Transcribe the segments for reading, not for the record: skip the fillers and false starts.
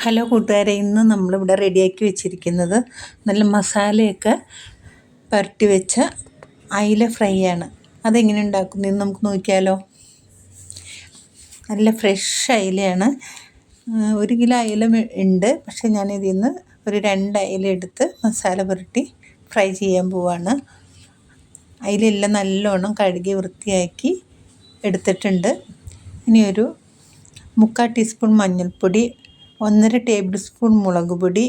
Hello കൂട്ടുകാരെ, ഇന്ന് നമ്മളിവിടെ റെഡിയാക്കി വെച്ചിരിക്കുന്നത് നല്ല മസാലയൊക്കെ പുരട്ടി വെച്ച അയില ഫ്രൈ ആണ്. അതെങ്ങനെ ഉണ്ടാക്കുന്നതെന്ന് നമുക്ക് നോക്കിയാലോ. നല്ല ഫ്രഷ് അയിലയാണ്. 1 കിലോ അയില ഉണ്ട്. പക്ഷേ ഞാനിതിൽ നിന്ന് ഒരു 2 അയില എടുത്ത് മസാല പുരട്ടി ഫ്രൈ ചെയ്യാൻ പോവാണ്. അയിലെല്ലാം നല്ലോണം കഴുകി വൃത്തിയാക്കി എടുത്തിട്ടുണ്ട്. ഇനി ഒരു 3/4 ടീസ്പൂൺ മഞ്ഞൾപ്പൊടി, 1.5 ടേബിൾ സ്പൂൺ മുളക് പൊടി,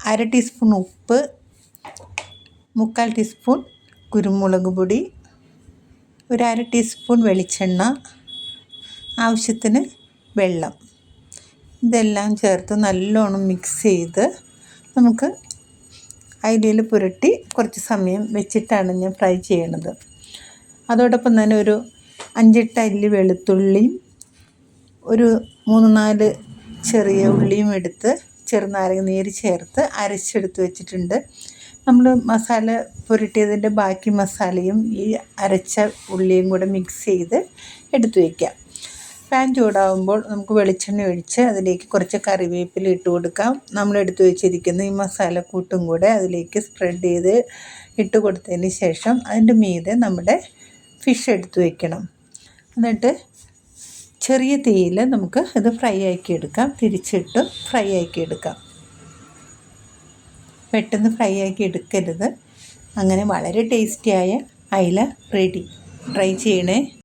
1/2 ടീസ്പൂൺ ഉപ്പ്, 3/4 ടീസ്പൂൺ കുരുമുളക് പൊടി, ഒരു 1/2 ടീസ്പൂൺ വെളിച്ചെണ്ണ, ആവശ്യത്തിന് വെള്ളം. ഇതെല്ലാം ചേർത്ത് നല്ലോണം മിക്സ് ചെയ്ത് നമുക്ക് അയിലയിൽ പുരട്ടി കുറച്ച് സമയം വെച്ചിട്ടാണ് ഞാൻ ഫ്രൈ ചെയ്യണത്. അതോടൊപ്പം തന്നെ ഒരു 5-8 അല്ലി വെളുത്തുള്ളിയും ഒരു 3-4 ചെറിയ ഉള്ളിയും എടുത്ത് ചെറുനാരങ്ങ നീര് ചേർത്ത് അരച്ചെടുത്ത് വെച്ചിട്ടുണ്ട്. നമ്മൾ മസാല പുരട്ടിയതിൻ്റെ ബാക്കി മസാലയും ഈ അരച്ച ഉള്ളിയും കൂടെ മിക്സ് ചെയ്ത് എടുത്ത് വയ്ക്കാം. പാൻ ചൂടാകുമ്പോൾ നമുക്ക് വെളിച്ചെണ്ണ ഒഴിച്ച് അതിലേക്ക് കുറച്ച് കറിവേപ്പില ഇട്ട് കൊടുക്കാം. നമ്മൾ എടുത്ത് വെച്ചിരിക്കുന്ന ഈ മസാലക്കൂട്ടും കൂടെ അതിലേക്ക് സ്പ്രെഡ് ചെയ്ത് ഇട്ട് കൊടുത്തതിന് ശേഷം അതിൻ്റെ മീതെ നമ്മുടെ ഫിഷ് എടുത്ത് വയ്ക്കണം. എന്നിട്ട് ചെറിയ തീയിൽ നമുക്ക് ഇത് ഫ്രൈ ആക്കി എടുക്കാം. തിരിച്ചിട്ട് ഫ്രൈ ആക്കി എടുക്കാം. പെട്ടെന്ന് ഫ്രൈ ആക്കി എടുക്കരുത്. അങ്ങനെ വളരെ ടേസ്റ്റിയായ അയില റെഡി. ട്രൈ ചെയ്യണേ.